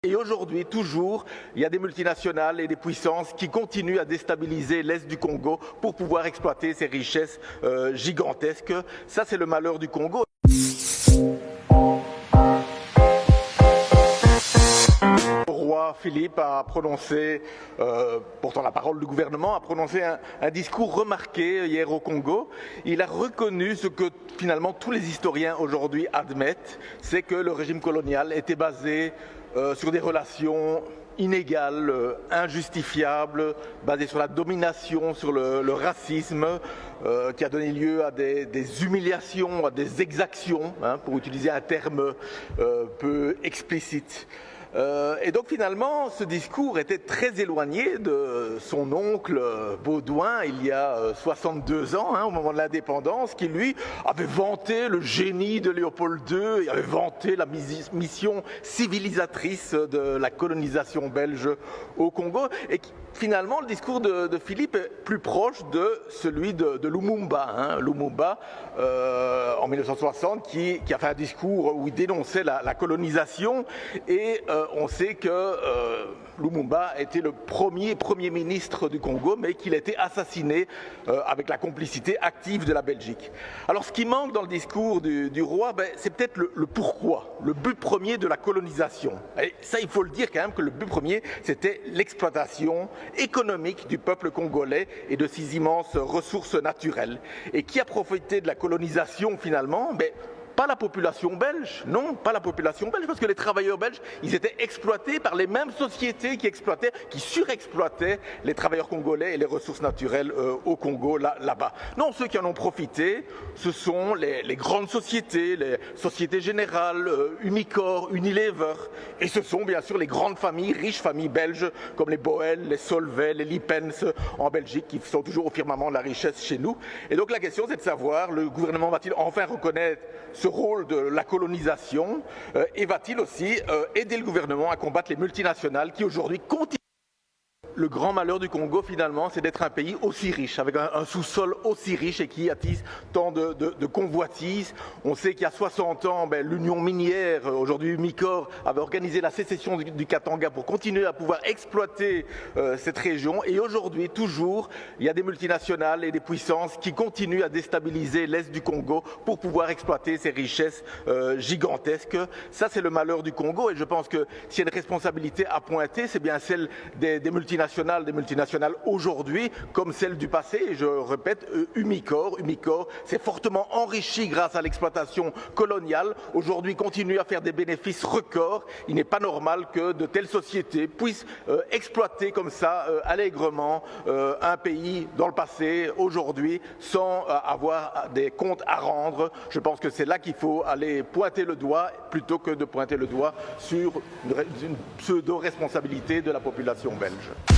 Et aujourd'hui, toujours, il y a des multinationales et des puissances qui continuent à déstabiliser l'Est du Congo pour pouvoir exploiter ces richesses gigantesques. Ça, c'est le malheur du Congo. Le roi Philippe a prononcé, portant la parole du gouvernement, a prononcé un discours remarqué hier au Congo. Il a reconnu ce que finalement tous les historiens aujourd'hui admettent, c'est que le régime colonial était basé sur des relations inégales, injustifiables, basées sur la domination, sur le racisme, qui a donné lieu à des humiliations, à des exactions, pour utiliser un terme peu explicite. Et donc finalement, ce discours était très éloigné de son oncle Baudouin, il y a 62 ans, au moment de l'indépendance, qui lui avait vanté le génie de Léopold II, et avait vanté la mission civilisatrice de la colonisation belge au Congo. Et finalement, le discours de Philippe est plus proche de celui de Lumumba. Lumumba, en 1960, qui a fait un discours où il dénonçait la colonisation. Et on sait que Lumumba était le premier ministre du Congo, mais qu'il a été assassiné avec la complicité active de la Belgique. Alors ce qui manque dans le discours du roi, c'est peut-être le pourquoi, le but premier de la colonisation. Et ça, il faut le dire quand même que le but premier, c'était l'exploitation économique du peuple congolais et de ses immenses ressources naturelles. Et qui a profité de la colonisation finalement? Pas la population belge, non, pas la population belge, parce que les travailleurs belges, ils étaient exploités par les mêmes sociétés qui surexploitaient les travailleurs congolais et les ressources naturelles au Congo, là-bas. Non, ceux qui en ont profité, ce sont les grandes sociétés, les sociétés générales, Umicore, Unilever, et ce sont bien sûr les grandes familles, riches familles belges, comme les Boel, les Solvay, les Lipens en Belgique, qui sont toujours au firmament de la richesse chez nous. Et donc la question, c'est de savoir, le gouvernement va-t-il enfin reconnaître ce rôle de la colonisation et va-t-il aussi aider le gouvernement à combattre les multinationales qui aujourd'hui continuent? Le grand malheur du Congo, finalement, c'est d'être un pays aussi riche, avec un sous-sol aussi riche et qui attise tant de convoitises. On sait qu'il y a 60 ans, l'Union minière, aujourd'hui Umicore, avait organisé la sécession du Katanga pour continuer à pouvoir exploiter cette région. Et aujourd'hui, toujours, il y a des multinationales et des puissances qui continuent à déstabiliser l'Est du Congo pour pouvoir exploiter ces richesses gigantesques. Ça, c'est le malheur du Congo. Et je pense que s'il y a une responsabilité à pointer, c'est bien celle des multinationales aujourd'hui comme celle du passé. Et je répète, Umicore s'est fortement enrichi grâce à l'exploitation coloniale. Aujourd'hui, continue à faire des bénéfices records. Il n'est pas normal que de telles sociétés puissent exploiter comme ça allègrement un pays dans le passé, aujourd'hui, sans avoir des comptes à rendre. Je pense que c'est là qu'il faut aller pointer le doigt plutôt que de pointer le doigt sur une pseudo-responsabilité de la population belge.